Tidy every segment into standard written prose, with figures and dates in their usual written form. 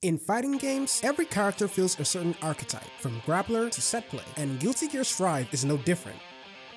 In fighting games, every character fills a certain archetype, from grappler to set play, and Guilty Gear Strive is no different.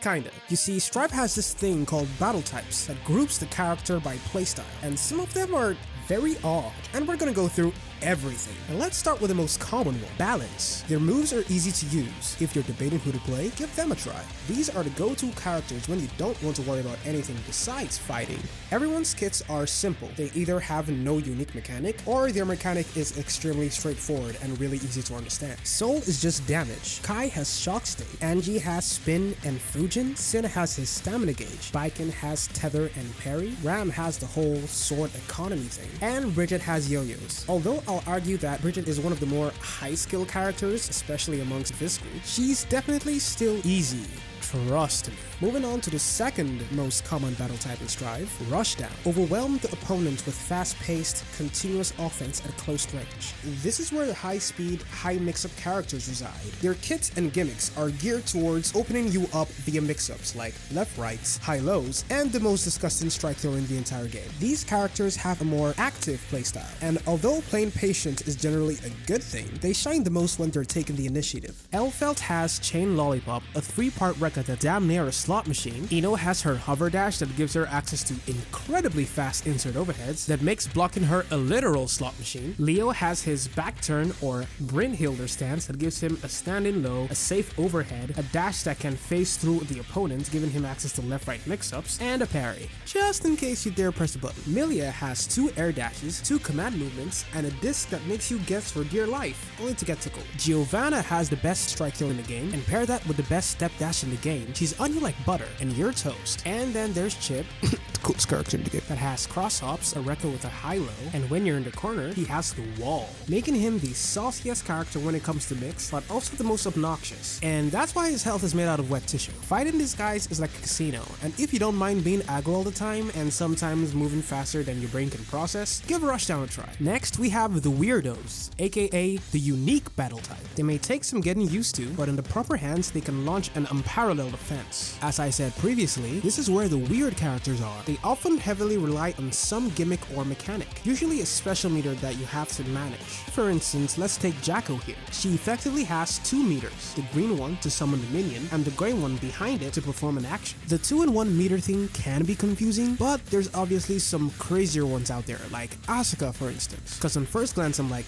Kinda. You see, Strive has this thing called battle types that groups the character by playstyle, and some of them are very odd, and we're gonna go through everything. And let's start with the most common one, balance. Their moves are easy to use. If you're debating who to play, give them a try. These are the go-to characters when you don't want to worry about anything besides fighting. Everyone's kits are simple. They either have no unique mechanic, or their mechanic is extremely straightforward and really easy to understand. Soul is just damage. Kai has shock state. Angie has spin and Fujin. Sin has his stamina gauge. Baiken has tether and parry. Ram has the whole sword economy thing. And Bridget has yo-yos. Although I'll argue that Bridget is one of the more high-skill characters, especially amongst this group, she's definitely still easy. Trust me. Moving on to the second most common battle type in Strive, Rushdown. Overwhelm the opponent with fast-paced, continuous offense at close range. This is where the high-speed, high-mix-up characters reside. Their kits and gimmicks are geared towards opening you up via mix-ups like left-rights, high-lows, and the most disgusting strike throw in the entire game. These characters have a more active playstyle, and although playing patient is generally a good thing, they shine the most when they're taking the initiative. Elfelt has Chain Lollipop, a 3-part record that's damn near a slot machine. Ino has her hover dash that gives her access to incredibly fast insert overheads that makes blocking her a literal slot machine. Leo has his back turn or Brynhilder stance that gives him a stand-in low, a safe overhead, a dash that can phase through the opponent giving him access to left-right mix-ups, and a parry, just in case you dare press the button. Milia has 2 air dashes, 2 command movements, and a disc that makes you guess for dear life, only to get tickled. Giovanna has the best strike throw in the game, and pair that with the best step dash in the game, she's onion like butter and you're toast. And then there's Chip, the coolest character in the game, that has cross hops, a record with a high-low, and when you're in the corner, he has the wall, making him the sauciest character when it comes to mix, but also the most obnoxious. And that's why his health is made out of wet tissue. Fighting these guys is like a casino, and if you don't mind being aggro all the time and sometimes moving faster than your brain can process, give Rushdown a try. Next, we have the Weirdos, aka the unique battle type. They may take some getting used to, but in the proper hands, they can launch an unparalleled offense. As I said previously, this is where the weird characters are. They often heavily rely on some gimmick or mechanic, usually a special meter that you have to manage. For instance, let's take Jacko here. She effectively has 2 meters, the green one to summon the minion, and the gray one behind it to perform an action. The 2-in-1 meter thing can be confusing, but there's obviously some crazier ones out there, like Asuka for instance, because on first glance I'm like,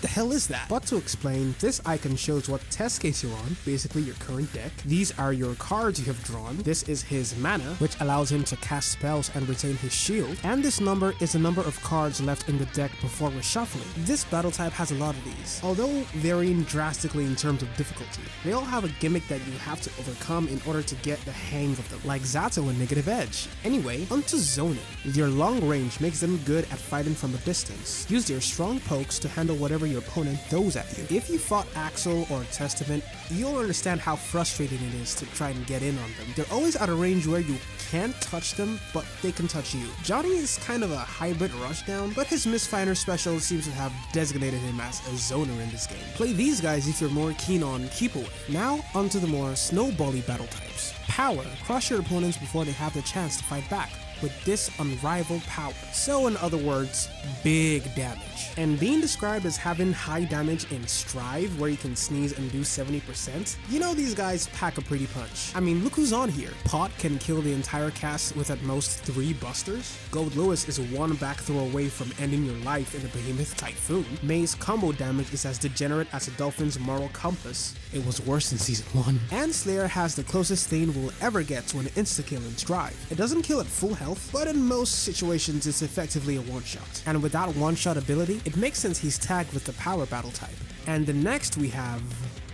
the hell is that? But to explain, this icon shows what test case you're on, basically your current deck. These are your cards you have drawn. This is his mana, which allows him to cast spells and retain his shield. And this number is the number of cards left in the deck before reshuffling. This battle type has a lot of these, although varying drastically in terms of difficulty. They all have a gimmick that you have to overcome in order to get the hang of them, like Zato and Negative Edge. Anyway, onto zoning. Their long range makes them good at fighting from a distance. Use their strong pokes to handle whatever your opponent throws at you. If you fought Axel or Testament, you'll understand how frustrating it is to try and get in on them. They're always at a range where you can't touch them, but they can touch you. Johnny is kind of a hybrid Rushdown, but his Misfinder special seems to have designated him as a zoner in this game. Play these guys if you're more keen on keep away. Now, onto the more snowbally battle types. Power. Crush your opponents before they have the chance to fight back with this unrivaled power. So in other words, big damage. And being described as having high damage in Strive, where you can sneeze and do 70%, you know these guys pack a pretty punch. I mean, look who's on here. Pot can kill the entire cast with at most 3 busters. Gold Lewis is 1 back throw away from ending your life in a Behemoth Typhoon. May's combo damage is as degenerate as a dolphin's moral compass. It was worse in Season 1. And Slayer has the closest thing we'll ever get to an insta-kill in Strive. It doesn't kill at full health, but in most situations it's effectively a one-shot. And with that one-shot ability, it makes sense he's tagged with the power battle type. And the next we have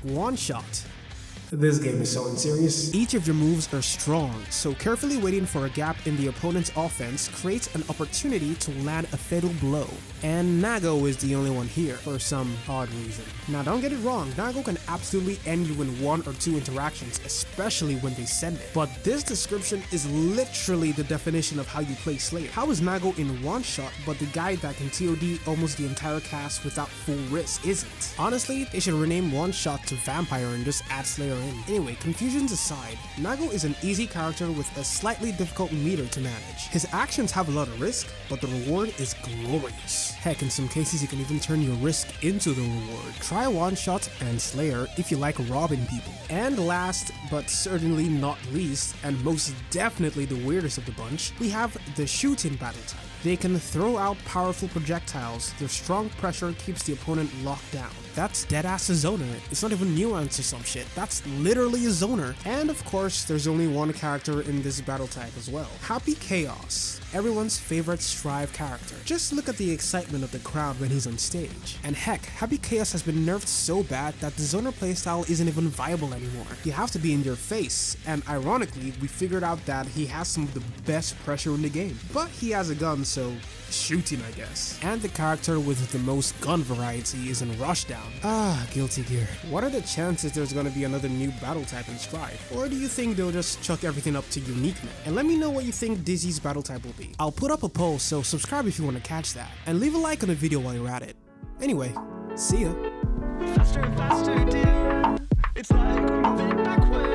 one-shot. This game is so unserious. Each of your moves are strong, so carefully waiting for a gap in the opponent's offense creates an opportunity to land a fatal blow. And Nago is the only one here, for some odd reason. Now don't get it wrong, Nago can absolutely end you in 1 or 2 interactions, especially when they send it. But this description is literally the definition of how you play Slayer. How is Nago in one shot, but the guy that can TOD almost the entire cast without full risk isn't? Honestly, they should rename one shot to Vampire and just add Slayer in. Anyway, confusions aside, Nago is an easy character with a slightly difficult meter to manage. His actions have a lot of risk, but the reward is glorious. Heck, in some cases you can even turn your risk into the reward. Try One Shot and Slayer if you like robbing people. And last, but certainly not least, and most definitely the weirdest of the bunch, we have the shooting battle type. They can throw out powerful projectiles. Their strong pressure keeps the opponent locked down. That's deadass a zoner. It's not even nuance or some shit. That's literally a zoner. And of course, there's only one character in this battle type as well. Happy Chaos, everyone's favorite Strive character. Just look at the excitement of the crowd when he's on stage. And heck, Happy Chaos has been nerfed so bad that the zoner playstyle isn't even viable anymore. You have to be in your face, and ironically, we figured out that he has some of the best pressure in the game. But he has a gun, so shooting, I guess. And the character with the most gun variety is in Rushdown. Guilty Gear. What are the chances there's gonna be another new battle type in Strive? Or do you think they'll just chuck everything up to uniqueness? And let me know what you think Dizzy's battle type will be. I'll put up a poll, so subscribe if you want to catch that. And leave a like on the video while you're at it. Anyway, see ya. Faster and faster, dude. It's like moving backwards.